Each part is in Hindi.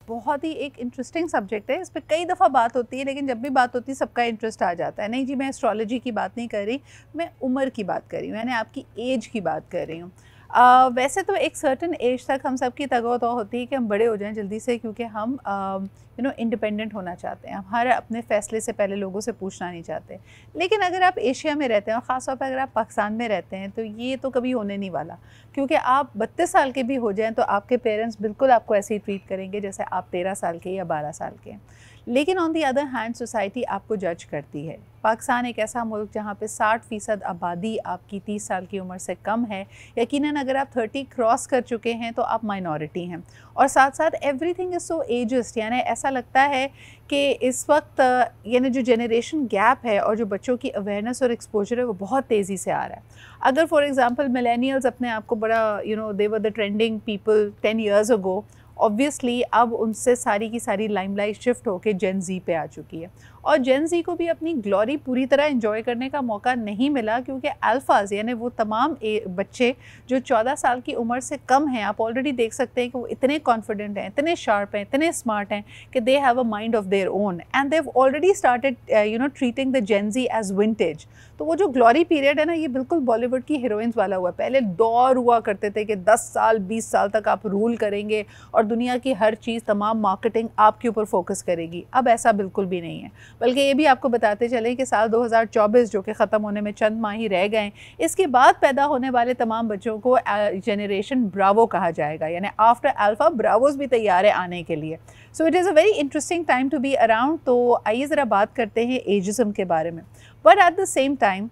बहुत ही एक इंटरेस्टिंग सब्जेक्ट है, इस पे कई दफ़ा बात होती है, लेकिन जब भी बात होती है सबका इंटरेस्ट आ जाता है। नहीं जी, मैं एस्ट्रोलॉजी की बात नहीं कर रही, मैं उम्र की बात कर रही हूँ, यानी आपकी एज की बात कर रही हूँ। वैसे तो एक सर्टेन एज तक हम सबकी तगो-तौ होती है कि हम बड़े हो जाएं जल्दी से, क्योंकि हम इंडिपेंडेंट होना चाहते हैं, हम हर अपने फ़ैसले से पहले लोगों से पूछना नहीं चाहते। लेकिन अगर आप एशिया में रहते हैं और ख़ास तौर पर अगर आप पाकिस्तान में रहते हैं, तो ये तो कभी होने नहीं वाला, क्योंकि आप 32 साल के भी हो जाएं तो आपके पेरेंट्स बिल्कुल आपको ऐसे ही ट्रीट करेंगे जैसे आप 13 साल के या 12 साल के हैं। लेकिन on the other hand society आपको जज करती है। पाकिस्तान एक ऐसा मुल्क जहाँ पे 60% आबादी आपकी 30 साल की उम्र से कम है। यकीनन अगर आप 30 क्रॉस कर चुके हैं तो आप माइनॉरिटी हैं, और साथ साथ एवरीथिंग इज़ सो एजस्ट, यानी ऐसा लगता है कि इस वक्त यानी जो जनरेशन गैप है और जो बच्चों की अवेयरनेस और एक्सपोजर है वो बहुत तेज़ी से आ रहा है। अगर फॉर एग्जांपल मिलेनियल्स अपने आप को बड़ा they were the trending people 10 years ago, obviously अब उनसे सारी की सारी लाइमलाइट शिफ्ट होकर जेन जी पे आ चुकी है, और जेन जी को भी अपनी ग्लोरी पूरी तरह एंजॉय करने का मौका नहीं मिला, क्योंकि अल्फाज यानी वो तमाम बच्चे जो 14 साल की उम्र से कम हैं, आप ऑलरेडी देख सकते हैं कि वो इतने कॉन्फिडेंट हैं, इतने शार्प हैं, इतने स्मार्ट हैं कि they have a mind of their own, and they have already started treating the Gen Z as vintage. तो वो जो ग्लोरी पीरियड है ना, ये बिल्कुल बॉलीवुड की हीरोइंस वाला हुआ। पहले दौर हुआ करते थे कि 10 साल 20 साल तक आप रूल करेंगे और दुनिया की हर चीज़, तमाम मार्केटिंग आपके ऊपर फोकस करेगी। अब ऐसा बिल्कुल भी नहीं है, बल्कि ये भी आपको बताते चलें कि साल 2024 जो कि ख़त्म होने में चंद माह ही रह गए, इसके बाद पैदा होने वाले तमाम बच्चों को जनरेशन ब्रावो कहा जाएगा, यानी आफ्टर अल्फ़ा ब्रावोज भी तैयार है आने के लिए। So it is a very interesting time to be around. तो आइए ज़रा बात करते हैं एजिज़म के बारे में। But at the same time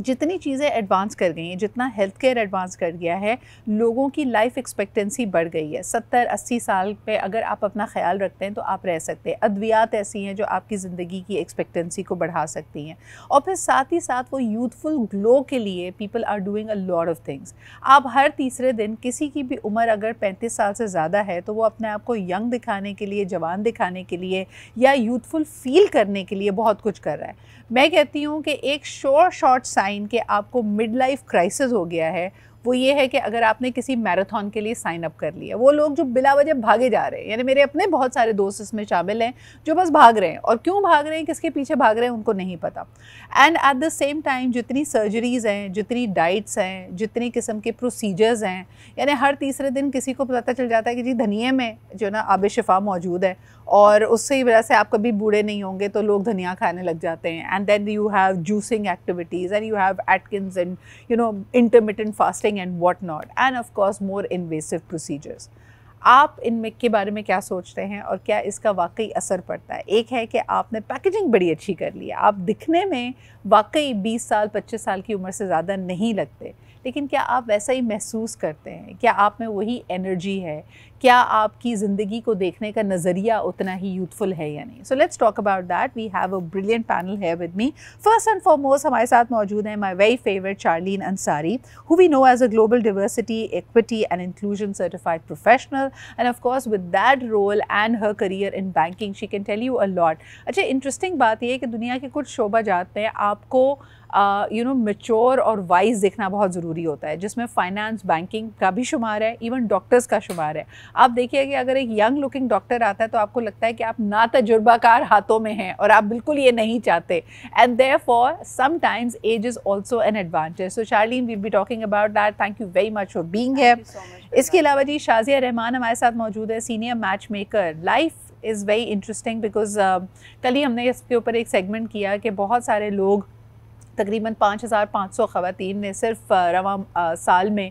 जितनी चीज़ें एडवांस कर गई हैं, जितना हेल्थ केयर एडवांस कर गया है, लोगों की लाइफ एक्सपेक्टेंसी बढ़ गई है। 70-80 साल पे अगर आप अपना ख्याल रखते हैं तो आप रह सकते हैं। अद्वियात ऐसी हैं जो आपकी ज़िंदगी की एक्सपेक्टेंसी को बढ़ा सकती हैं, और फिर साथ ही साथ वो यूथफुल ग्लो के लिए people are doing a lot of things. आप हर तीसरे दिन किसी की भी उम्र अगर 35 साल से ज़्यादा है तो वो अपने आप को यंग दिखाने के लिए, जवान दिखाने के लिए या यूथफुल फील करने के लिए बहुत कुछ कर रहा है। मैं कहती हूँ कि एक शॉर्ट साइन कि आपको मिड लाइफ क्राइसिस हो गया है, वो ये है कि अगर आपने किसी मैराथन के लिए साइन अप कर लिया, वो लोग जो बिला वजह भागे जा रहे हैं, यानी मेरे अपने बहुत सारे दोस्त इसमें शामिल हैं जो बस भाग रहे हैं, और क्यों भाग रहे हैं, किसके पीछे भाग रहे हैं, उनको नहीं पता। And eight the same time जितनी सर्जरीज़ हैं, जितनी डाइट्स हैं, जितनी किस्म के प्रोसीजर्स हैं, यानी हर तीसरे दिन किसी को पता चल जाता है कि जी धनिए में जो ना आब शिफा मौजूद है, और उससे वजह से आप कभी बूढ़े नहीं होंगे, तो लोग धनिया खाने लग जाते हैं। And then you have juicing activities and you have Atkins and intermittent fasting and what not, and of course more invasive procedures. आप इनमें के बारे में क्या सोचते हैं और क्या इसका वाकई असर पड़ता है? एक है कि आपने पैकेजिंग बड़ी अच्छी कर ली है, आप दिखने में वाकई 20 साल 25 साल की उम्र से ज़्यादा नहीं लगते, लेकिन क्या आप वैसा ही महसूस करते हैं? क्या आप में वही एनर्जी है? क्या आपकी ज़िंदगी को देखने का नज़रिया उतना ही यूथफुल है या नहीं? So let's talk about that. We have a brilliant panel है with me. First and foremost हमारे साथ मौजूद हैं my very favourite Charlene Ansari, who we know as a global diversity, equity and inclusion certified professional, and of course with that role and her career in banking she can tell you a lot. अच्छा, इंटरेस्टिंग बात यह है कि दुनिया के कुछ शोबा जाते हैं आपको मैच्योर और वाइज दिखना बहुत ज़रूरी होता है, जिसमें फाइनेंस, बैंकिंग का भी शुमार है, इवन डॉक्टर्स का शुमार है। आप देखिए कि अगर एक यंग लुकिंग डॉक्टर आता है तो आपको लगता है कि आप ना तजुर्बाकार हाथों में हैं, और आप बिल्कुल ये नहीं चाहते, and therefore sometimes age is also an advantage. So Charlene, we'll be talking about that. Thank you very much for being here. इसके अलावा जी शाजिया रहमान हमारे साथ मौजूद है, senior match maker. Life is very interesting because कल ही हमने इसके ऊपर एक सेगमेंट किया कि बहुत सारे लोग, तकरीबन 5500 ख़वातीन ने सिर्फ रवां साल में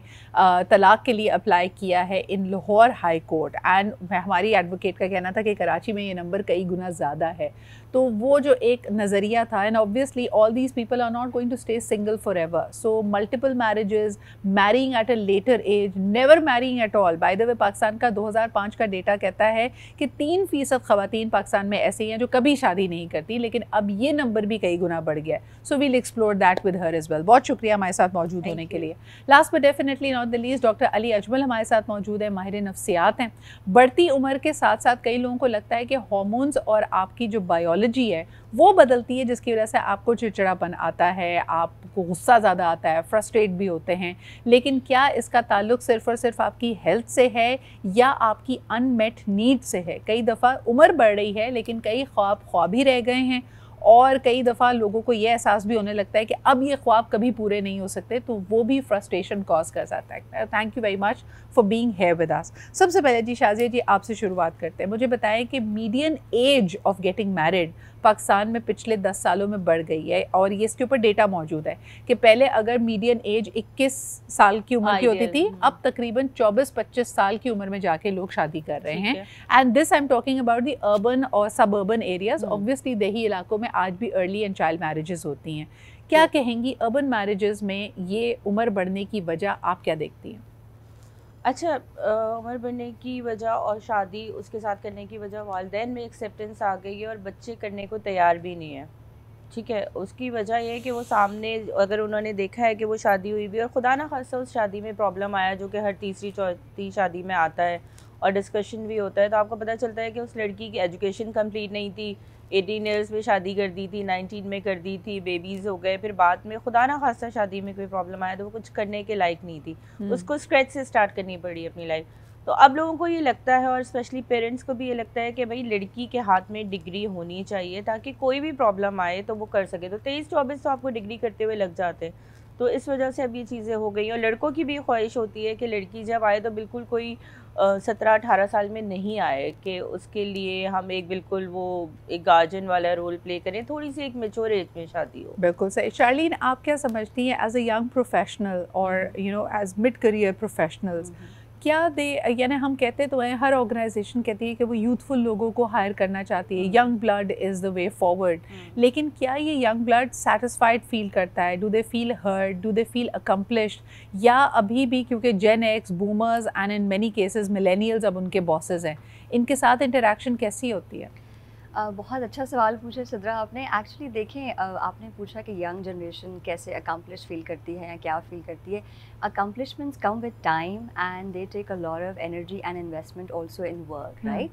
तलाक़ के लिए अप्लाई किया है इन लाहौर हाई कोर्ट। एंड हमारी एडवोकेट का कहना था कि कराची में ये नंबर कई गुना ज़्यादा है। तो वो जो एक नज़रिया था, and obviously all these people are not going to stay single forever, so multiple marriages, marrying at a later age, never marrying at all. By the way, Pakistan का 2005 का डेटा कहता है कि 3% ख़वातीन पाकिस्तान में ऐसे हैं जो कभी शादी नहीं करती, लेकिन अब ये नंबर भी कई गुना बढ़ गया है। So we'll explore that with her as well. बहुत शुक्रिया हमारे साथ मौजूद होने के लिए। Last but definitely not the least, doctor Ali Ajmal हमारे साथ मौजूद है, माहिर नफ्सियात हैं। बढ़ती उम्र के साथ साथ कई लोगों को लगता है कि हार्मोन्स और आपकी जो बायोलॉजी है वो बदलती है, जिसकी वजह से आपको चिड़चिड़ापन आता है, आपको गुस्सा ज़्यादा आता है, फ्रस्ट्रेट भी होते हैं। लेकिन क्या इसका ताल्लुक सिर्फ़ और सिर्फ आपकी हेल्थ से है या आपकी अनमेट नीड से है? कई दफ़ा उम्र बढ़ रही है लेकिन कई ख्वाब ही रह गए हैं, और कई दफ़ा लोगों को ये एहसास भी होने लगता है कि अब ये ख्वाब कभी पूरे नहीं हो सकते, तो वो भी फ्रस्ट्रेशन कॉज कर सकता है। Thank you very much for being here with us. सबसे पहले जी शाज़िया जी आपसे शुरुआत करते हैं। मुझे बताएं कि median age of getting married Pakistan में पिछले 10 सालों में बढ़ गई है, और ये इसके ऊपर डेटा मौजूद है कि पहले अगर मीडियन एज 21 साल की उम्र की होती थी, अब तकरीबन 24-25 साल की उम्र में जाके लोग शादी कर रहे हैं। And this I am talking about the urban और सब अर्बन एरियाज। ऑब्वियसली देही इलाकों में आज भी अर्ली एंड चाइल्ड मैरिजेस होती हैं। क्या कहेंगी अर्बन मैरिजेस में ये उम्र बढ़ने की वजह आप क्या देखती हैं? अच्छा, उम्र बढ़ने की वजह और शादी उसके साथ करने की वजह वालिदैन में एक्सेप्टेंस आ गई है और बच्चे करने को तैयार भी नहीं है। ठीक है, उसकी वजह ये है कि वो सामने अगर उन्होंने देखा है कि वो शादी हुई भी और खुदा ना खास्ता उस शादी में प्रॉब्लम आया, जो कि हर तीसरी चौथी शादी में आता है और डिस्कशन भी होता है, तो आपको पता चलता है कि उस लड़की की एजुकेशन कंप्लीट नहीं थी, 18 ईयर्स में शादी कर दी थी, 19 में कर दी थी, बेबीज़ हो गए, फिर बाद में खुदा ना खास्ता शादी में कोई प्रॉब्लम आया तो वो कुछ करने के लायक नहीं थी, उसको स्क्रैच से स्टार्ट करनी पड़ी अपनी लाइफ। तो अब लोगों को ये लगता है और स्पेशली पेरेंट्स को भी ये लगता है कि भाई लड़की के हाथ में डिग्री होनी चाहिए ताकि कोई भी प्रॉब्लम आए तो वो कर सके। तो 23-24 तो आपको डिग्री करते हुए लग जाते हैं, तो इस वजह से अब ये चीज़ें हो गई। और लड़कों की भी ख्वाहिश होती है कि लड़की जब आए तो बिल्कुल कोई 17-18 साल में नहीं आए, कि उसके लिए हम एक बिल्कुल वो एक गार्जियन वाला रोल प्ले करें, थोड़ी सी एक मेच्योर एज में शादी हो। बिल्कुल सही। शार्लीन, आप क्या समझती हैं एज अ यंग प्रोफेशनल और एज मिड करियर प्रोफेशनल्स, क्या दे, यानी हम कहते तो हैं, हर ऑर्गेनाइजेशन कहती है कि वो यूथफुल लोगों को हायर करना चाहती है, young blood is the way forward, लेकिन क्या ये यंग ब्लड सेटिस्फाइड फील करता है? Do they feel heard, do they feel accomplished, या अभी भी क्योंकि Gen X, boomers and in many cases millennials अब उनके बॉसेस हैं, इनके साथ इंटरेक्शन कैसी होती है? बहुत अच्छा सवाल पूछा सिद्रा आपने। एक्चुअली देखें, आपने पूछा कि यंग जनरेशन कैसे अकम्पलिश फील करती है या क्या फील करती है। Accomplishments come with time and they take a lot of energy and investment also in work, right.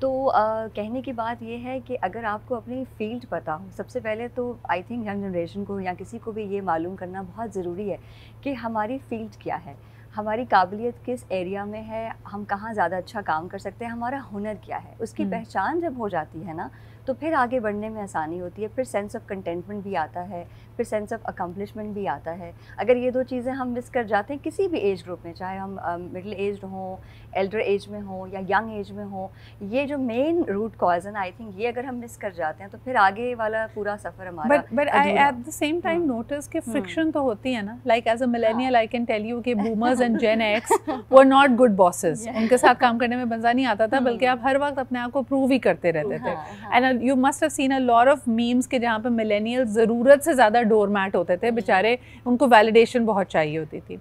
तो कहने की बात ये है कि अगर आपको अपनी फील्ड पता हो, सबसे पहले तो आई थिंक यंग जनरेशन को या किसी को भी ये मालूम करना बहुत ज़रूरी है कि हमारी फील्ड क्या है, हमारी काबिलियत किस एरिया में है, हम कहाँ ज़्यादा अच्छा काम कर सकते हैं, हमारा हुनर क्या है। उसकी पहचान जब हो जाती है ना, तो फिर आगे बढ़ने में आसानी होती है, फिर सेंस ऑफ कंटेंटमेंट भी आता है, फिर सेंस ऑफ अकम्पलिशमेंट भी आता है। अगर ये दो चीज़ें हम मिस कर जाते हैं किसी भी एज ग्रुप में, चाहे हम मिडिल एज हों, एल्डर एज में हों या यंग एज में हों, ये जो मेन रूट कॉज है ना, आई थिंक ये अगर हम मिस कर जाते हैं तो फिर आगे वाला पूरा सफ़र हमारा but I at the same time notice कि फ्रिक्शन तो होती है ना, like as a millennial I can tell you कि boomers and Gen X were not good bosses, उनके साथ काम करने में मज़ा नहीं आता था, बल्कि आप हर वक्त अपने आप को प्रूव ही करते रहते थे। And you must have seen a lot of memes के जहाँ पे मिलेनियल ज़रूरत से ज़्यादा डोरमैट होते थे बेचारे, उनको वैलिडेशन बहुत चाहिए होती थी।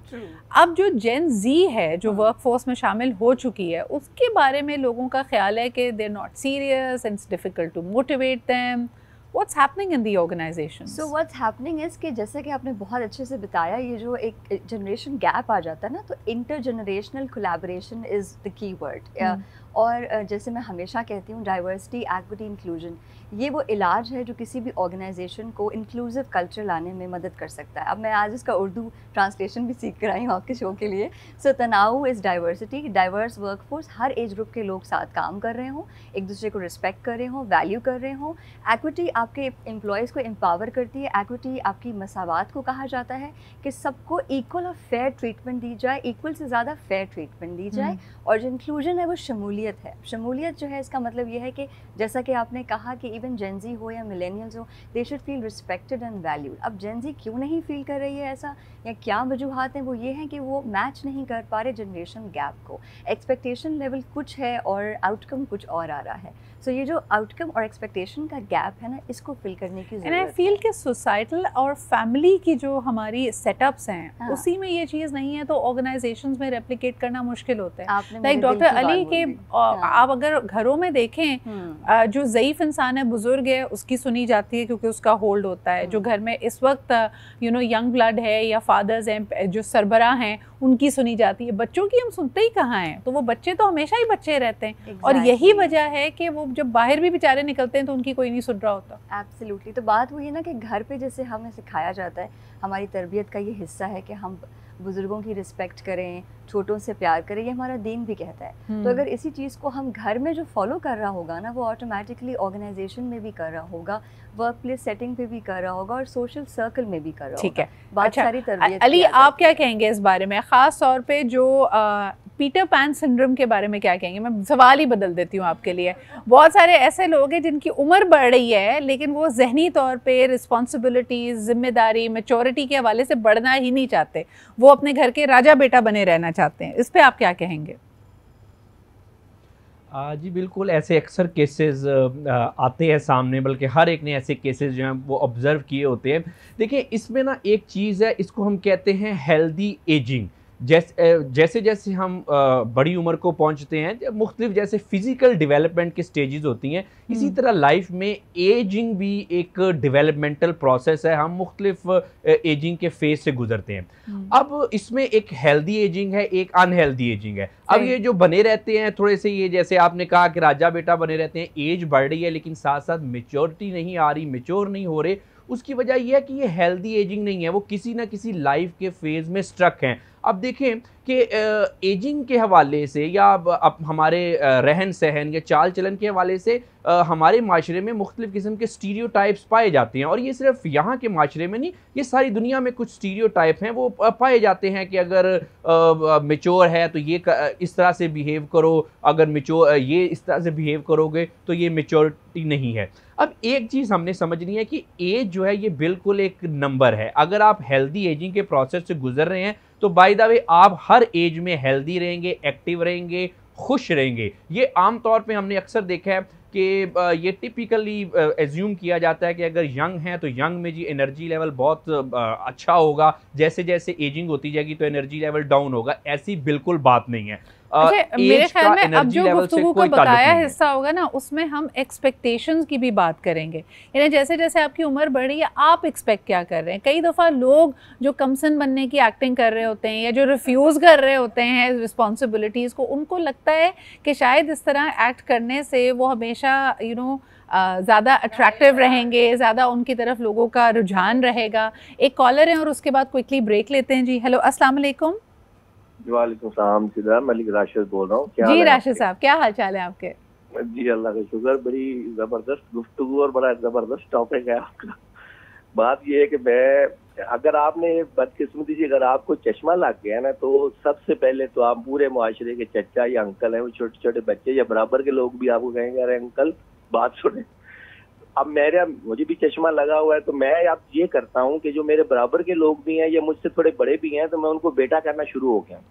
अब जो जेन जी है, जो वर्क फोर्स में शामिल हो चुकी है, उसके बारे में लोगों का ख्याल है कि they are not serious and it's difficult to motivate them. What's happening in the organization? So what's happening is कि जैसे कि आपने बहुत अच्छे से बताया, ये जो एक जनरेशन गैप आ जाता है ना, तो intergenerational collaboration is the key word. और जैसे मैं हमेशा कहती हूँ, डाइवर्सिटी, एक्विटी, इंक्लूजन, ये वो इलाज है जो किसी भी ऑर्गेनाइजेशन को इंक्लूसिव कल्चर लाने में मदद कर सकता है। अब मैं आज इसका उर्दू ट्रांसलेशन भी सीख कर आई हूँ आपके शो के लिए। सो तनाउ is diversity, diverse workforce, her age group के लोग साथ काम कर रहे हों, एक दूसरे को रिस्पेक्ट कर रहे हों, वैल्यू कर रहे हों। एक्विटी आपके एम्प्लॉयज़ को एम्पावर करती है। एक्विटी आपकी मसावात को कहा जाता है कि सबको इक्वल और फेयर ट्रीटमेंट दी जाए, इक्वल से ज़्यादा फेयर ट्रीटमेंट दी जाए। और जो इंक्लूजन है वो शमूलियत है। शमूलियत जो है, इसका मतलब ये है कि जैसा कि आपने कहा कि इवन जेन ज़ी हो या मिलेनियल्स हो, they should feel respected and valued. अब जेन ज़ी क्यों नहीं फील कर रही है ऐसा, या क्या वजूहात हैं? वो ये हैं कि वो मैच नहीं कर पा रहे जनरेशन गैप को। एक्सपेक्टेशन लेवल कुछ है और आउटकम कुछ और आ रहा है। सो ये जो आउटकम और एक्सपेक्टेशन का गैप है ना, इसको फिल करने की एंड आई ज़रूरत है। फील कि सोसाइटल और फैमिली की जो हमारी सेटअप्स हैं हाँ। उसी में ये चीज़ नहीं है, तो ऑर्गेनाइजेशंस में रेप्लिकेट करना मुश्किल होता है। आपने लाइक मेरे दिल डॉक्टर की बात अली बोल के दी। हाँ। आप अगर घरों में देखें, जो ज़ईफ़ इंसान है, बुजुर्ग है, उसकी सुनी जाती है क्योंकि उसका होल्ड होता है। जो घर में इस वक्त यंग ब्लड है या फादर्स हैं जो सरबराह हैं, उनकी सुनी जाती है। बच्चों की हम सुनते ही कहाँ हैं, तो वो बच्चे तो हमेशा ही बच्चे रहते हैं। और यही वजह है कि वो जब बाहर भी बेचारे निकलते हैं तो उनकी कोई नहीं सुन रहा होता। एब्सोल्युटली। तो बात वही है ना कि घर पे जैसे हमें सिखाया जाता है, हमारी तरबियत का ये हिस्सा है कि हम बुजुर्गों की रिस्पेक्ट करें, छोटों से प्यार करें, ये हमारा दीन भी कहता है। तो अगर इसी चीज़ को हम घर में जो फॉलो कर रहा होगा ना, वो ऑटोमेटिकली ऑर्गेनाइजेशन में भी कर रहा होगा, वर्क प्लेस सेटिंग पे भी कर रहा होगा और सोशल सर्कल में भी कर रहा होगा। ठीक है, बात अच्छा, सारी तरबियत अली की आ आप जाती क्या है। कहेंगे इस बारे में, ख़ास तौर पे जो पीटर पैन सिंड्रोम के बारे में क्या कहेंगे? मैं सवाल ही बदल देती हूँ आपके लिए। बहुत सारे ऐसे लोग हैं जिनकी उम्र बढ़ रही है लेकिन वो ज़हनी तौर पे रिस्पॉन्सिबिलिटीज़, जिम्मेदारी, मैच्योरिटी के हवाले से बढ़ना ही नहीं चाहते। वो अपने घर के राजा बेटा बने रहना चाहते हैं। इस पे आप क्या कहेंगे? जी बिल्कुल, ऐसे अक्सर केसेस आते हैं सामने, बल्कि हर एक ने ऐसे केसेस जो हैं वो ऑब्ज़र्व किए होते हैं। देखिए, इसमें ना एक चीज़ है, इसको हम कहते हैं हेल्दी एजिंग। जैसे जैसे हम बड़ी उम्र को पहुंचते हैं, मुख्तलिफ जैसे फिज़िकल डेवलपमेंट की स्टेजेस होती हैं, इसी तरह लाइफ में एजिंग भी एक डेवलपमेंटल प्रोसेस है। हम मुख्तलिफ एजिंग के फेज से गुजरते हैं। अब इसमें एक हेल्दी एजिंग है, एक अनहेल्दी एजिंग है। अब ये जो बने रहते हैं थोड़े से, ये जैसे आपने कहा कि राजा बेटा बने रहते हैं, एज बढ़ रही है लेकिन साथ साथ मेच्योरिटी नहीं आ रही, मेच्योर नहीं हो रहे। उसकी वजह यह है कि ये हेल्दी एजिंग नहीं है, वो किसी ना किसी लाइफ के फेज में स्ट्रक हैं। अब देखें कि एजिंग के हवाले से या अब हमारे रहन सहन या चाल चलन के हवाले से हमारे माशरे में मुख्तलिफ किस्म के स्टीरियोटाइप्स पाए जाते हैं। और ये सिर्फ यहाँ के माशरे में नहीं, ये सारी दुनिया में कुछ स्टीरियोटाइप हैं वो पाए जाते हैं कि अगर मेच्योर है तो ये इस तरह से बिहेव करो, अगर मेच्योर ये इस तरह से बिहेव करोगे तो ये मेच्योरिटी नहीं है। अब एक चीज़ हमने समझनी है कि एज जो है ये बिल्कुल एक नंबर है। अगर आप हेल्दी एजिंग के प्रोसेस से गुजर रहे हैं तो बाय द वे आप हर एज में हेल्दी रहेंगे, एक्टिव रहेंगे, खुश रहेंगे। ये आम तौर पे हमने अक्सर देखा है कि ये टिपिकली एज्यूम किया जाता है कि अगर यंग हैं तो यंग में जी एनर्जी लेवल बहुत अच्छा होगा, जैसे जैसे एजिंग होती जाएगी तो एनर्जी लेवल डाउन होगा। ऐसी बिल्कुल बात नहीं है। मेरे ख्याल में अब जो गुफ्तगू का बकाया हिस्सा होगा ना, उसमें हम एक्सपेक्टेशंस की भी बात करेंगे। यानी जैसे जैसे आपकी उम्र बढ़ रही है, आप एक्सपेक्ट क्या कर रहे हैं। कई दफ़ा लोग जो कमसन बनने की एक्टिंग कर रहे होते हैं या जो रिफ्यूज़ कर रहे होते हैं रिस्पॉन्सिबिलिटीज़ को, उनको लगता है कि शायद इस तरह एक्ट करने से वो हमेशा ज़्यादा अट्रैक्टिव रहेंगे, ज़्यादा उनकी तरफ लोगों का रुझान रहेगा। एक कॉलर है और उसके बाद क्विकली ब्रेक लेते हैं। जी हेलो, अस्सलाम वालेकुम। वालेकुम सलाम, सीधा मलिक राशिद बोल रहा हूँ। क्या जी राशिद साहब, क्या हाल चाल है आपके? जी अल्लाह का शुक्र। बड़ी ज़बरदस्त गुफ्तगू और बड़ा ज़बरदस्त टॉपिक है आपका। बात ये है कि मैं, अगर आपने बदकिस्मती से अगर आपको चश्मा लग गया ना, तो सबसे पहले तो आप पूरे मुआशरे के चचा या अंकल हैं, वो छोटे छोटे बच्चे या बराबर के लोग भी आपको कहेंगे अरे अंकल बात सुने। अब मुझे भी चश्मा लगा हुआ है, तो मैं अब ये करता हूँ कि जो मेरे बराबर के लोग भी हैं या मुझसे थोड़े बड़े भी हैं, तो मैं उनको बेटा करना शुरू हो गया।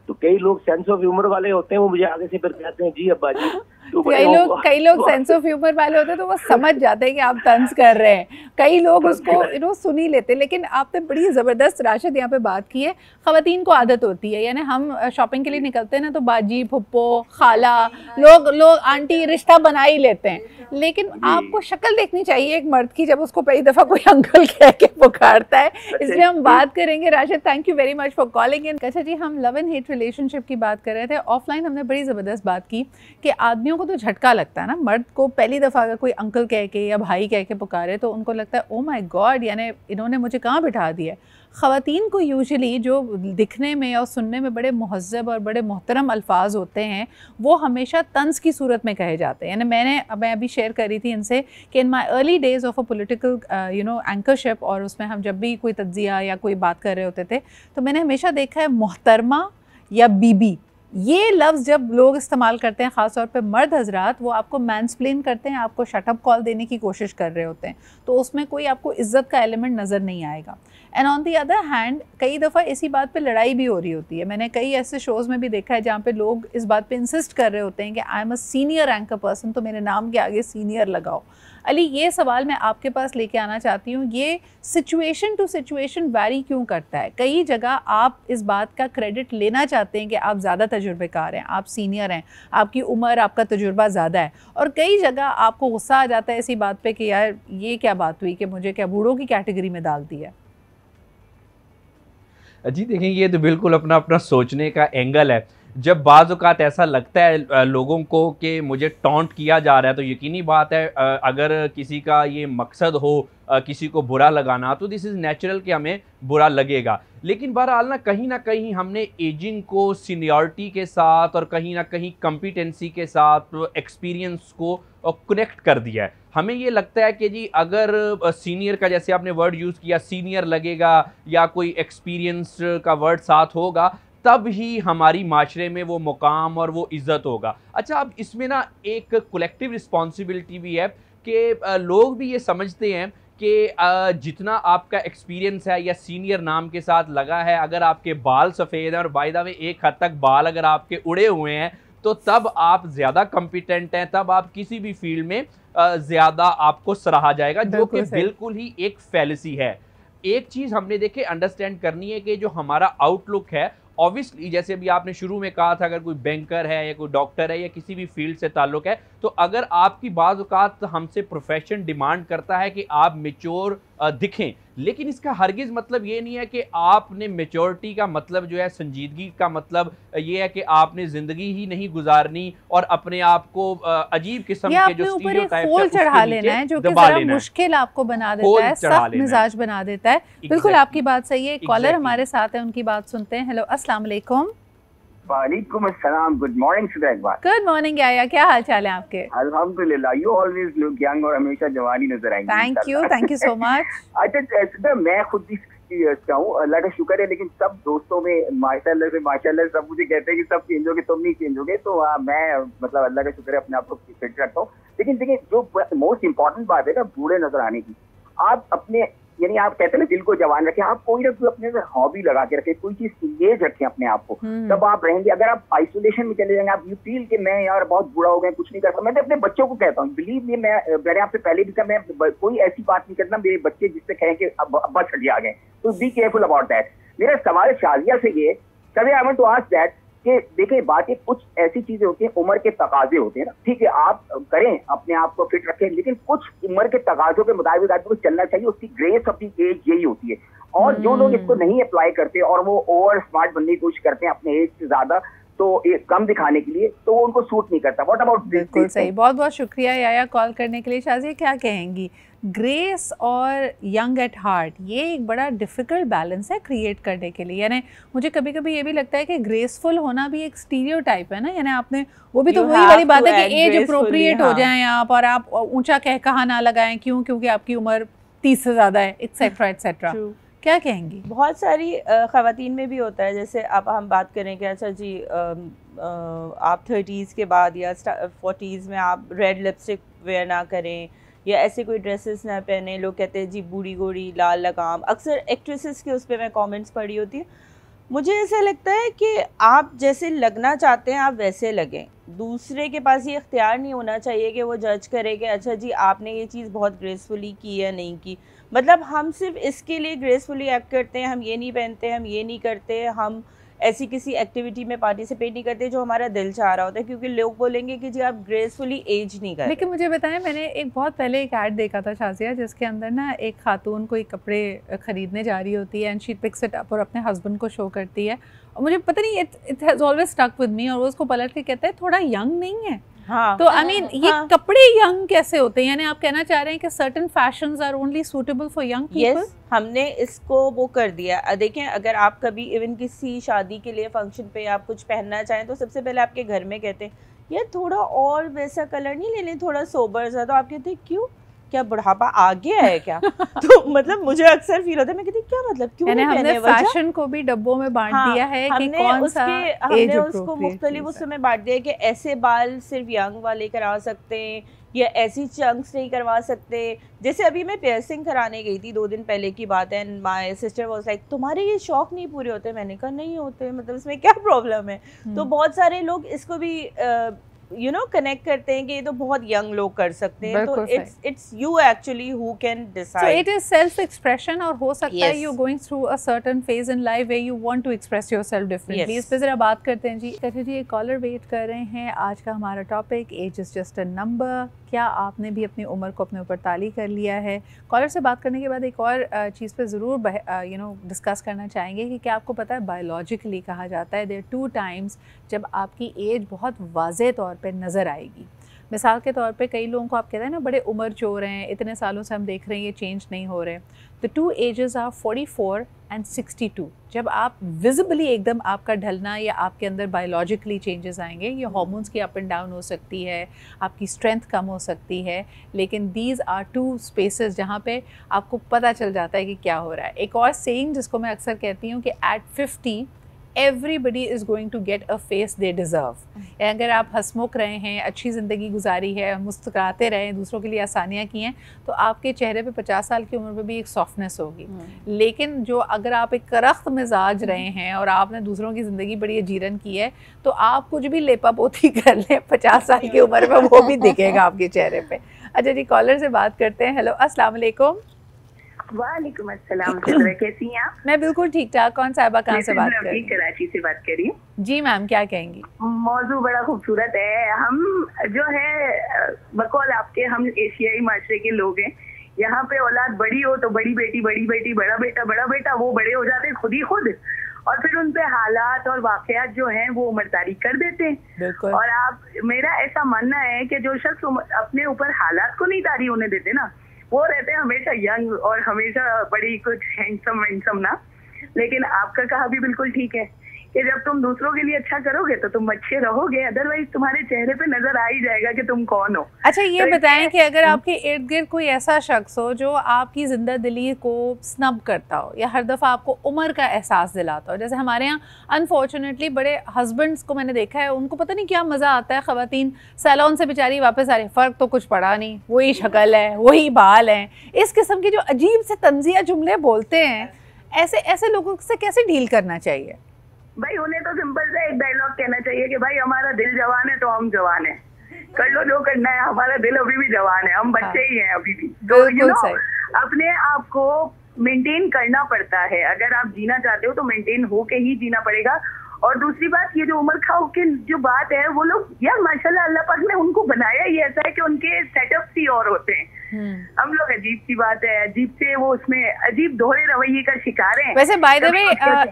तो कई लोग सेंस ऑफ ह्यूमर वाले होते हैं, वो मुझे आगे से फिर कहते हैं जी अब्बा जी। तो कई लोग सेंस ऑफ ह्यूमर वाले होते हैं तो वो समझ जाते हैं कि आप तंज कर रहे हैं। कई लोग उसको सुन ही लेते हैं। लेकिन आपने बड़ी ज़बरदस्त राशिद यहाँ पे बात की है। ख़वातीन को आदत होती है, यानी हम शॉपिंग के लिए निकलते हैं ना, तो बाजी, फुप्पो, खाला, लोग आंटी रिश्ता बना ही लेते हैं। लेकिन आपको शक्ल देखनी चाहिए एक मर्द की जब उसको पहली दफ़ा कोई अंकल कह के पुकारता है। इसलिए हम बात करेंगे। Rashid, thank you very much for calling in. अच्छा जी, हम लव एंड हेट रिलेशनशिप की बात कर रहे थे। ऑफलाइन हमने बड़ी ज़बरदस्त बात की कि आदमियों को तो झटका लगता है ना, मर्द को पहली दफ़ा अगर कोई अंकल कह के या भाई कह के पुकारे तो उनको लगता है ओ माय गॉड, यानी इन्होंने मुझे कहाँ बिठा दिया। ख़वातीन को यूजुअली जो दिखने में और सुनने में बड़े महज़्ज़ब और बड़े मोहतरम अल्फाज होते हैं, वो हमेशा तंज़ की सूरत में कहे जाते हैं। यानी मैं अभी शेयर कर रही थी इनसे कि in my early days of a political anchorship, और उसमें हम जब भी कोई तज्ज़िया या कोई बात कर रहे होते थे तो मैंने हमेशा देखा है मोहतरमा या बीबी, ये लफ्ज़ जब लोग इस्तेमाल करते हैं, ख़ास तौर पे मर्द हजरात, वो आपको मैंसप्लेन करते हैं, आपको शटअप कॉल देने की कोशिश कर रहे होते हैं, तो उसमें कोई आपको इज़्ज़त का एलिमेंट नज़र नहीं आएगा। And on the other hand कई दफ़ा इसी बात पे लड़ाई भी हो रही होती है। मैंने कई ऐसे शोज़ में भी देखा है जहाँ पे लोग इस बात पे इंसिस्ट कर रहे होते हैं कि I am a senior anchor person, तो मेरे नाम के आगे सीनियर लगाओ। अली, ये सवाल मैं आपके पास लेके आना चाहती हूँ, ये सिचुएशन टू सिचुएशन वैरी क्यों करता है? कई जगह आप इस बात का क्रेडिट लेना चाहते हैं कि आप ज़्यादा तजुर्बेकार हैं, आप सीनियर हैं, आपकी उम्र, आपका तजुर्बा ज़्यादा है, और कई जगह आपको गुस्सा आ जाता है इसी बात पे कि यार ये क्या बात हुई कि मुझे क्या बूढ़ों की कैटेगरी में डाल दी है। जी देखें, ये तो बिल्कुल अपना अपना सोचने का एंगल है। जब बाज़ औक़ात ऐसा लगता है लोगों को कि मुझे टॉन्ट किया जा रहा है, तो यकीनी बात है अगर किसी का ये मकसद हो किसी को बुरा लगाना, तो दिस इज़ नेचुरल कि हमें बुरा लगेगा। लेकिन बहरहाल ना कहीं हमने एजिंग को सीनियरिटी के साथ और कहीं ना कहीं कॉम्पिटेंसी के साथ, एक्सपीरियंस को कनेक्ट कर दिया है। हमें ये लगता है कि जी अगर सीनियर का, जैसे आपने वर्ड यूज़ किया, सीनियर लगेगा या कोई एक्सपीरियंस का वर्ड साथ होगा, तब ही हमारी माशरे में वो मुकाम और वो इज़्ज़त होगा। अच्छा, अब इसमें ना एक कलेक्टिव रिस्पॉन्सिबिलिटी भी है कि लोग भी ये समझते हैं कि जितना आपका एक्सपीरियंस है या सीनियर नाम के साथ लगा है, अगर आपके बाल सफ़ेद हैं और बाय द वे एक हद तक बाल अगर आपके उड़े हुए हैं, तो तब आप ज़्यादा कॉम्पिटेंट हैं, तब आप किसी भी फील्ड में ज़्यादा आपको सराहा जाएगा, जो कि बिल्कुल ही एक फैलेसी है। एक चीज़ हमने देखे अंडरस्टैंड करनी है कि जो हमारा आउटलुक है, ऑब्वियसली जैसे अभी आपने शुरू में कहा था, अगर कोई बैंकर है या कोई डॉक्टर है या किसी भी फील्ड से ताल्लुक़ है, तो अगर आपकी बाज़ औक़ात हमसे प्रोफेशन डिमांड करता है कि आप मैच्योर दिखें, लेकिन इसका हरगिज़ मतलब ये नहीं है कि आपने मैच्योरिटी का मतलब जो है, संजीदगी का मतलब ये है कि आपने ज़िंदगी ही नहीं गुजारनी और अपने आप को अजीब किस्म के जो स्टीरियोटाइप्स चढ़ा लेना है, जो कि ज़रा मुश्किल आपको बना देता है, सख्त मिजाज बना देता है। बिल्कुल आपकी बात सही है। कॉलर हमारे साथ है, उनकी बात सुनते हैं। हेलो, अस्सलाम वालेकुम। वालेकुम अस्सलाम, गुड मॉर्निंग सुबह। गुड मॉर्निंग याया, क्या हाल चाल है आपके? अल्हम्दुलिल्लाह, यू ऑलवेज लुक यंग और हमेशा जवानी नजर आएंगी। Thank you so much. अच्छा सुबह, मैं खुद भी 60 इयर्स का हूँ, अल्लाह का शुक्र है, लेकिन सब दोस्तों में माशाल्लाह सब मुझे कहते हैं कि सब चेंज हो गए, तुम नहीं चेंज हो गए। तो मैं मतलब अल्लाह का शुक्र है, अपने आप को फिट रखता हूँ। लेकिन देखिए, जो मोस्ट इंपॉर्टेंट बात है ना बूढ़े नजर आने की, आप अपने यानी आप कहते हैं ना दिल को जवान रखें, आप कोई ना कोई अपने हॉबी लगा के रखें, कोई चीज इंगेज रखें अपने आप को, तब आप रहेंगे। अगर आप आइसोलेशन में चले जाएंगे, आप यू फील कि मैं यार बहुत बुरा हो गया, कुछ नहीं कर सकता। मैं तो अपने बच्चों को कहता हूँ, बिलीव मी, मैंने आपसे पहले भी कहा, मैं कोई ऐसी बात नहीं करता मेरे बच्चे जिससे कहें कि अब्बा छट आ गए, तो बी केयरफुल अबाउट दैट। मेरा सवाल शाजिया से ये, कभी I want to ask that कि देखिए, बातें कुछ ऐसी चीजें होती हैं, उम्र के तकाजे होते हैं ना, ठीक है, आप करें, अपने आप को फिट रखें, लेकिन कुछ उम्र के तकाजों के मुताबिक आपको चलना चाहिए। उसकी ग्रेस ऑफ दी एज यही होती है। और जो लोग इसको नहीं अप्लाई करते और वो ओवर स्मार्ट बनने की कोशिश करते हैं अपने एज से ज्यादा, तो कम दिखाने के लिए, तो वो उनको सूट नहीं करता। What about this? बिल्कुल सही, बहुत बहुत शुक्रिया याया कॉल करने के लिए। शाज़िया, क्या कहेंगी? ग्रेस और यंग एट हार्ट, ये एक बड़ा डिफ़िकल्ट बैलेंस है क्रिएट करने के लिए। यानी मुझे कभी कभी ये भी लगता है कि ग्रेसफुल होना भी एक स्टीरियोटाइप है ना, यानी आपने वो भी तो वही वाली बात है कि एज अप्रोप्रिएट हो जाएं आप, और आप ऊंचा कहा ना लगाएं, क्यों? क्योंकि आपकी उम्र 30 से ज़्यादा है, एक्सेट्रा एक्सेट्रा। क्या कहेंगी? बहुत सारी ख़वातीन में भी होता है, जैसे अब हम बात करें कि अच्छा जी आप 30s के बाद या 40s में आप रेड लिपस्टिक वेयर ना करें या ऐसे कोई ड्रेसेस ना पहने। लोग कहते हैं जी बूढ़ी गोरी लाल लगाम, अक्सर एक्ट्रेसेस के उस पर मैं कमेंट्स पढ़ी होती है। मुझे ऐसा लगता है कि आप जैसे लगना चाहते हैं आप वैसे लगें, दूसरे के पास ये इख्तियार नहीं होना चाहिए कि वो जज करे कि अच्छा जी आपने ये चीज़ बहुत ग्रेसफुली की या नहीं की। मतलब हम सिर्फ इसके लिए ग्रेसफुली एक्ट करते हैं, हम ये नहीं पहनते, हम ये नहीं करते, हम ऐसी किसी एक्टिविटी में पार्टिसिपेट नहीं करते जो हमारा दिल चाह रहा होता है, क्योंकि लोग बोलेंगे कि जी आप ग्रेसफुली एज नहीं कर रहे। लेकिन मुझे बताएं, मैंने एक बहुत पहले एक ऐड देखा था शाज़िया, जिसके अंदर ना एक खातून कोई कपड़े खरीदने जा रही होती है and she picks it up और अपने हस्बैंड को शो करती है, और मुझे पता नहीं, it has always stuck with me, और वो उसको पलट के कहता है थोड़ा यंग नहीं है? हाँ, तो आई मीन ये कपड़े यंग कैसे होते हैं? यानी आप कहना चाह रहे हैं कि certain fashions are only suitable for young people? Yes, हमने इसको वो कर दिया। देखें, अगर आप कभी इवन किसी शादी के लिए फंक्शन पे आप कुछ पहनना चाहें, तो सबसे पहले आपके घर में कहते हैं यार थोड़ा और वैसा कलर नहीं ले लें, थोड़ा सोबर सा, तो आप कहते हैं क्यों? क्या बुढ़ापा आ गया है क्या? तो मतलब मुझे अक्सर फील होता है, मैं कहती क्या मतलब, क्यों नहीं हमने फैशन को भी डब्बों में बांट दिया है कि कौन सा हमने उसको मुख्तलिफ उसमें बांट दिया कि ऐसे बाल सिर्फ यंग वाले करा सकते हैं या ऐसी चंक्स नहीं करवा सकते। जैसे अभी मैं पियर्सिंग कराने गई थी 2 दिन पहले की बात है, and my sister was like तुम्हारे ये शौक नहीं पूरे होते? मैंने कहा नहीं होते, मतलब इसमें क्या प्रॉब्लम है? तो बहुत सारे लोग इसको भी कनेक्ट करते हैं कि ये तो बहुत यंग लोग कर सकते हैं, तो it's you actually who can decide. So it is self expression, और हो सकता है you going through a certain phase in life where you want to express yourself differently. इस पे जरा बात करते हैं जी। कहते जी, एक कॉलर वेट कर रहे हैं। आज का हमारा topic age is just a number. क्या आपने भी अपनी उम्र को अपने ऊपर ताली कर लिया है? कॉलर से बात करने के बाद एक और चीज़ पे ज़रूर डिस्कस करना चाहेंगे कि क्या आपको पता है बायोलॉजिकली कहा जाता है देयर 2 टाइम्स जब आपकी एज बहुत वाज़े तौर पे नज़र आएगी। मिसाल के तौर पे कई लोगों को आप कहते हैं ना बड़े उम्र चोर हैं, इतने सालों से हम देख रहे हैं ये चेंज नहीं हो रहे। The 2 ages are 44 and 62। जब आप विजिबली एकदम आपका ढलना या आपके अंदर बायोलॉजिकली चेंजेस आएंगे, ये हार्मोन्स की अप एंड डाउन हो सकती है, आपकी स्ट्रेंथ कम हो सकती है, लेकिन दीज आर 2 स्पेसेस जहाँ पे आपको पता चल जाता है कि क्या हो रहा है। एक और सेइंग जिसको मैं अक्सर कहती हूँ कि eight 50 everybody is going to get a face they deserve। अगर आप हंसमुख रहे हैं, अच्छी ज़िंदगी गुजारी है, मुस्कुराते रहे, दूसरों के लिए आसानियाँ की हैं, तो आपके चेहरे पे 50 साल की उम्र पे भी एक सॉफ्टनेस होगी। लेकिन जो अगर आप एक करख्त मिजाज रहे हैं और आपने दूसरों की ज़िंदगी बड़ी अजीरन की है, तो आप कुछ भी लेपा पोती कर लें 50 साल की उम्र में वो भी दिखेगा आपके चेहरे पे। अच्छा जी, कॉलर से बात करते हैं। हेलो, अस्सलाम वालेकुम। वालेकुम अस्सलाम। कैसी हैं आप? मैं बिल्कुल ठीक ठाक। कौन साहिबा कहाँ से बात कर रही हैं? कराची से बात कर रही हूँ। जी मैम, क्या कहेंगी? मौजू बड़ा खूबसूरत है। हम जो है बकौल आपके, हम एशियाई माशरे के लोग हैं। यहाँ पे औलाद बड़ी हो तो बड़ी बेटी, बड़ा बेटा वो बड़े हो जाते खुद ही खुद, और फिर उन पे हालात और वाकयात जो हैं वो उम्रदारी कर देते हैं। और मेरा ऐसा मानना है कि जो शख्स अपने ऊपर हालात को नहीं तारी होने देते ना, वो रहते हैं हमेशा यंग और हमेशा बड़ी कुछ हैंडसम ना। लेकिन आपका कहा भी बिल्कुल ठीक है कि जब तुम दूसरों के लिए अच्छा करोगे तो तुम अच्छे रहोगे, अदरवाइज तुम्हारे चेहरे पे नजर आ ही जाएगा कि तुम कौन हो। अच्छा, ये तो बताएं कि अगर आपके इर्द गिर्द कोई ऐसा शख्स हो जो आपकी जिंदा दिली को स्नब करता हो या हर दफ़ा आपको उम्र का एहसास दिलाता हो, जैसे हमारे यहाँ अनफॉर्चुनेटली बड़े हस्बैंड्स को मैंने देखा है, उनको पता नहीं क्या मज़ा आता है, ख़वातीन सैलून से बेचारी वापस आ रही, फ़र्क तो कुछ पड़ा नहीं, वही शक्ल है, वही बाल हैं, इस किस्म के जो अजीब से तंजिया जुमले बोलते हैं, ऐसे लोगों से कैसे डील करना चाहिए? भाई उन्हें तो सिंपल से एक डायलॉग कहना चाहिए कि भाई हमारा दिल जवान है तो हम जवान है, कर लो जो करना है, हमारा दिल अभी भी जवान है, हम बच्चे ही हैं अभी भी। तो अपने आप को मेंटेन करना पड़ता है। अगर आप जीना चाहते हो तो मेंटेन होके ही जीना पड़ेगा। और दूसरी बात, ये जो उमर खाओ की जो बात है, वो लोग यार माशाल्लाह अल्लाह पाक ने उनको बनाया ही ऐसा है कि उनके सेटअप्स ही और होते हैं। हम लोग अजीब सी बात है, अजीब से वो उसमें अजीब दोहरे रवैये का शिकार हैं। वैसे बाय द वे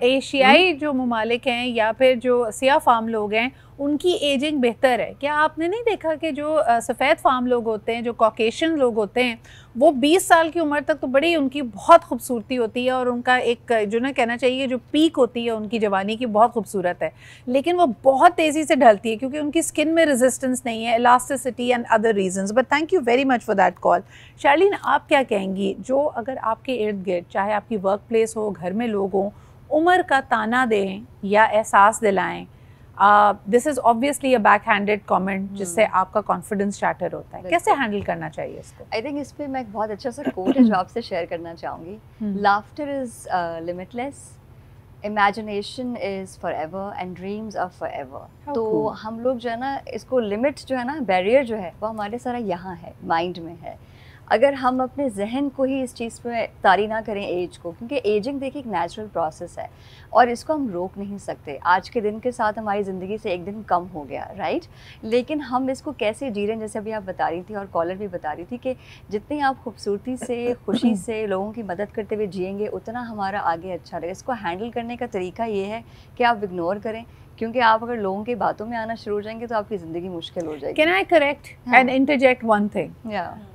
एशियाई जो ममालिक हैं या फिर जो सिया फार्म लोग हैं, उनकी एजिंग बेहतर है। क्या आपने नहीं देखा कि जो सफ़ेद फार्म लोग होते हैं, जो कॉकेशियन लोग होते हैं, वो 20 साल की उम्र तक तो बड़ी उनकी बहुत खूबसूरती होती है और उनका एक जो ना कहना चाहिए जो पीक होती है उनकी जवानी की बहुत खूबसूरत है, लेकिन वो बहुत तेज़ी से ढलती है क्योंकि उनकी स्किन में रेजिस्टेंस नहीं है, elasticity and other reasons. But thank you very much for that call. Charlene, आप क्या कहेंगी, जो अगर आपके इर्द गिर्द, चाहे आपकी वर्क प्लेस हो, घर में लोग हों, उम्र का ताना दें या एहसास दिलाएं, this is obviously a back handed comment जिससे आपका कॉन्फिडेंस शैटर होता है, कैसे हैंडल करना चाहिए इसको? आई थिंक इस पे मैं एक बहुत अच्छा सा कोट है जो आपसे शेयर करना चाहूँगी। Laughter is limitless, imagination is forever and dreams are forever. तो हम लोग जो है ना, इसको लिमिट जो है ना, बैरियर जो है वो हमारे सारा यहाँ है, माइंड में है। अगर हम अपने जहन को ही इस चीज़ पे तारी ना करें एज को, क्योंकि एजिंग देखिए एक नेचुरल प्रोसेस है और इसको हम रोक नहीं सकते। आज के दिन के साथ हमारी ज़िंदगी से एक दिन कम हो गया, राइट, लेकिन हम इसको कैसे जी रहे हैं, जैसे अभी आप बता रही थी और कॉलर भी बता रही थी कि जितनी आप खूबसूरती से, खुशी से लोगों की मदद करते हुए जिएंगे, उतना हमारा आगे अच्छा रहेगा। इसको हैंडल करने का तरीका ये है कि आप इग्नोर करें, क्योंकि आप अगर लोगों की बातों में आना शुरू हो जाएंगे तो आपकी ज़िंदगी मुश्किल हो जाएगी। Can I correct and interject one thing?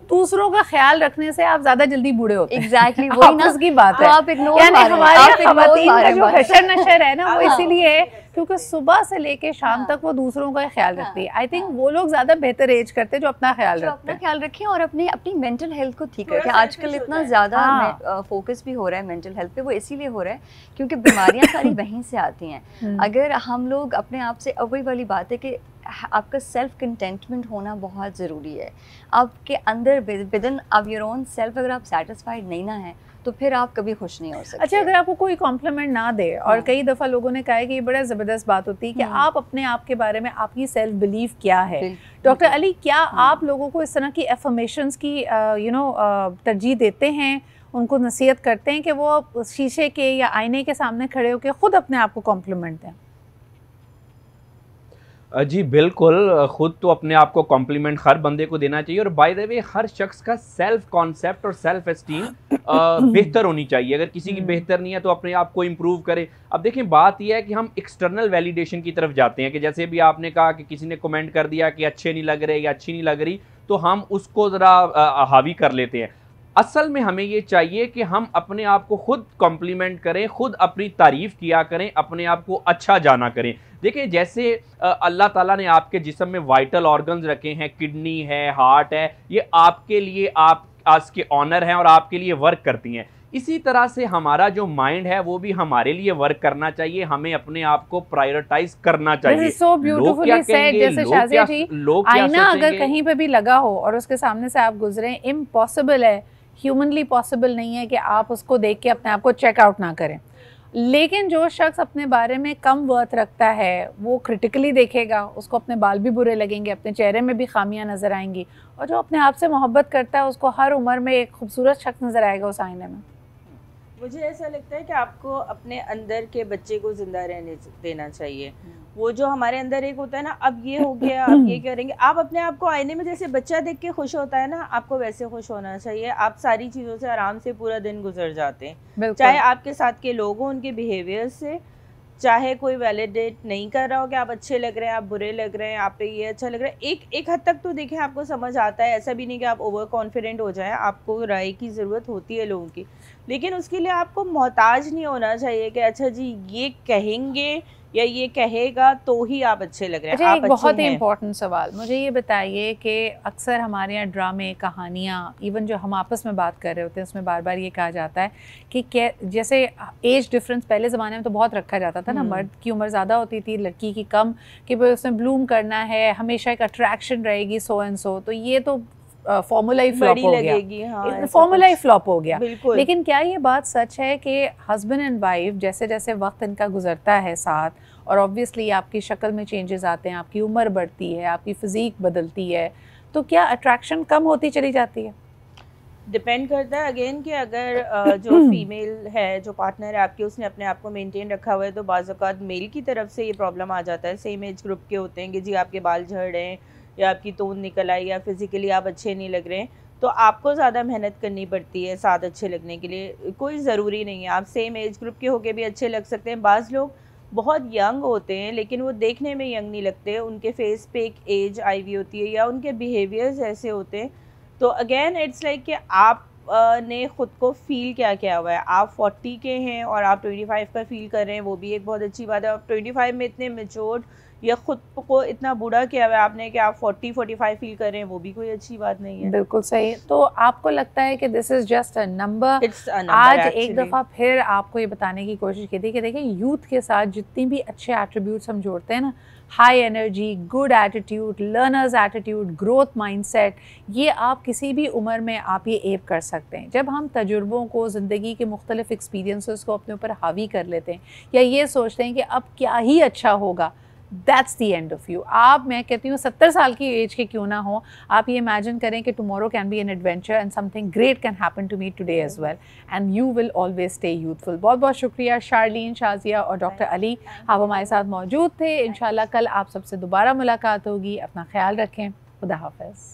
दूसरों का ख्याल रखने से आप ज्यादा जल्दी बूढ़े होते हैं। एग्जैक्टली वही ना उसकी बात है। आप इग्नोर यानी हमारे ख़वातीन का जो हशर नशर है ना, वो इसीलिए क्योंकि सुबह से लेके शाम तक वो दूसरों का ख्याल रखती है। आई थिंक वो लोग ज़्यादा बेहतर एज करते हैं जो अपना ख्याल रखते हैं, अपना ख्याल रखें और अपनी अपनी मेंटल हेल्थ को ठीक रखें। आजकल इतना ज़्यादा फोकस भी हो रहा है मेंटल हेल्थ पे, वो इसीलिए हो रहा है क्योंकि बीमारियां सारी वहीं से आती हैं। अगर हम लोग अपने आप से, वही वाली बात है कि आपका सेल्फ कंटेंटमेंट होना बहुत ज़रूरी है। आपके अंदर within of your own self अगर आप सेटिस्फाइड नहीं ना है तो फिर आप कभी खुश नहीं हो सकते। अच्छा, अगर आपको कोई कॉम्प्लीमेंट ना दे, और कई दफ़ा लोगों ने कहा है कि ये बड़ा ज़बरदस्त बात होती है कि आप अपने आप के बारे में, आपकी सेल्फ बिलीव क्या है। डॉक्टर अली, क्या आप लोगों को इस तरह की एफर्मेशंस की तरजीह देते हैं, उनको नसीहत करते हैं कि वो शीशे के या आईने के सामने खड़े होकर खुद अपने आप को कॉम्प्लीमेंट दें? जी बिल्कुल, खुद तो अपने आप को कॉम्प्लीमेंट हर बंदे को देना चाहिए। और बाय द वे हर शख्स का सेल्फ कॉन्सेप्ट और सेल्फ एस्टीम बेहतर होनी चाहिए। अगर किसी की बेहतर नहीं है तो अपने आप को इम्प्रूव करे। अब देखें, बात यह है कि हम एक्सटर्नल वैलिडेशन की तरफ जाते हैं कि जैसे भी आपने कहा कि किसी ने कमेंट कर दिया कि अच्छे नहीं लग रहे या अच्छी नहीं लग रही, तो हम उसको ज़रा हावी कर लेते हैं। असल में हमें ये चाहिए कि हम अपने आप को खुद कॉम्प्लीमेंट करें, खुद अपनी तारीफ़ किया करें, अपने आप को अच्छा जाना करें। देखिए, जैसे अल्लाह ताला ने आपके जिस्म में वाइटल ऑर्गन्स रखे हैं, किडनी है, हार्ट है, ये आपके लिए, आप आज के ऑनर हैं और आपके लिए वर्क करती हैं। इसी तरह से हमारा जो माइंड है वो भी हमारे लिए वर्क करना चाहिए। हमें अपने आप को प्रायोरिटाइज करना चाहिए। so beautifully said, जैसे शाज़िया जी, आईना अगर कहीं पे भी लगा हो और उसके सामने से आप गुजरे, इम्पॉसिबल है, ह्यूमनली पॉसिबल नहीं है कि आप उसको देख के अपने आप को चेकआउट ना करें। लेकिन जो शख्स अपने बारे में कम वर्थ रखता है वो क्रिटिकली देखेगा, उसको अपने बाल भी बुरे लगेंगे, अपने चेहरे में भी खामियां नज़र आएंगी। और जो अपने आप से मोहब्बत करता है उसको हर उम्र में एक खूबसूरत शख्स नज़र आएगा उस आईने में। मुझे ऐसा लगता है कि आपको अपने अंदर के बच्चे को ज़िंदा रहने देना चाहिए। वो जो हमारे अंदर एक होता है ना, अब ये हो गया, अब ये करेंगे, आप अपने आप को आईने में जैसे बच्चा देख के खुश होता है ना, आपको वैसे खुश होना चाहिए। आप सारी चीज़ों से आराम से पूरा दिन गुजर जाते हैं, चाहे आपके साथ के लोग हों, उनके बिहेवियर से, चाहे कोई वैलिडेट नहीं कर रहा हो कि आप अच्छे लग रहे हैं, आप बुरे लग रहे हैं, आप पे ये अच्छा लग रहा है। एक हद तक तो देखें आपको समझ आता है, ऐसा भी नहीं कि आप ओवर कॉन्फिडेंट हो जाएं। आपको राय की ज़रूरत होती है लोगों की, लेकिन उसके लिए आपको मोहताज नहीं होना चाहिए कि अच्छा जी ये कहेंगे या ये कहेगा तो ही आप अच्छे लग रहे हैं। अच्छा, एक बहुत ही इम्पोर्टेंट सवाल मुझे ये बताइए कि अक्सर हमारे यहाँ ड्रामे, कहानियाँ, इवन जो हम आपस में बात कर रहे होते हैं उसमें बार बार ये कहा जाता है कि जैसे एज डिफरेंस पहले ज़माने में तो बहुत रखा जाता था ना, मर्द की उम्र ज़्यादा होती थी, लड़की की कम, कि भाई उसमें ब्लूम करना है, हमेशा एक अट्रैक्शन रहेगी, सो एंड सो। तो ये तो फॉर्मूला ही फ्लॉप हो गया, हाँ, फॉर्मूला ही फ्लॉप हो गया। लेकिन क्या ये बात सच है कि हस्बैंड एंड वाइफ जैसे जैसे वक्त इनका गुजरता है साथ, और ऑब्वियसली आपकी शक्ल में चेंजेस आते हैं, आपकी उम्र बढ़ती है, आपकी फिजिक बदलती है, तो क्या अट्रैक्शन कम होती चली जाती है? डिपेंड करता है अगेन कि अगर जो फीमेल है, जो पार्टनर है आपकी, उसने अपने आप को मेंटेन रखा हुआ है, तो बाज़ औक़ात मेल की तरफ से ये प्रॉब्लम आ जाता है। सेम एज ग्रुप के होते हैं कि जी आपके बाल झड़ रहे हैं या आपकी तोन निकल आई या फिज़िकली आप अच्छे नहीं लग रहे हैं, तो आपको ज़्यादा मेहनत करनी पड़ती है साथ अच्छे लगने के लिए। कोई ज़रूरी नहीं है, आप सेम एज ग्रुप के होके भी अच्छे लग सकते हैं। बाज़ लोग बहुत यंग होते हैं लेकिन वो देखने में यंग नहीं लगते, उनके फेस पे एक एज आई हुई होती है या उनके बिहेवियर्स ऐसे होते हैं। तो अगेन इट्स लाइक कि आप ने ख़ुद को फ़ील क्या किया हुआ है। आप 40 के हैं और आप 25 का फ़ील कर रहे हैं, वो भी एक बहुत अच्छी बात है। आप 25 में इतने मैच्योर्ड या ख़ुद को इतना बूढ़ा किया हुआ है आपने कि आप 40-45 फील कर रहे हैं, वो भी कोई अच्छी बात नहीं है। बिल्कुल सही। तो आपको लगता है कि this is just a number? आज एक दफ़ा फिर आपको ये बताने की कोशिश की थी कि देखिए, यूथ के साथ जितनी भी अच्छे एट्रीब्यूट्स हम जोड़ते हैं ना, high energy, good attitude, learners attitude, growth mindset, ये आप किसी भी उम्र में आप ये एप कर सकते हैं। जब हम तजुर्बों को, ज़िंदगी के मुख्तलिफ एक्सपीरियंसेस को अपने ऊपर हावी कर लेते हैं या ये सोचते हैं कि अब क्या ही अच्छा होगा, that's the end of you. आप, मैं कहती हूँ 70 साल की एज के क्यों ना हो, आप ये इमेजिन करें कि tomorrow can be an adventure and something great can happen to me today as well, and you will always stay youthful. बहुत बहुत शुक्रिया शार्लीन, शाज़िया और डॉक्टर अली, आप हमारे साथ मौजूद थे। इंशाल्लाह कल आप सबसे दोबारा मुलाकात होगी। अपना ख्याल रखें। खुदा हाफ़िज़।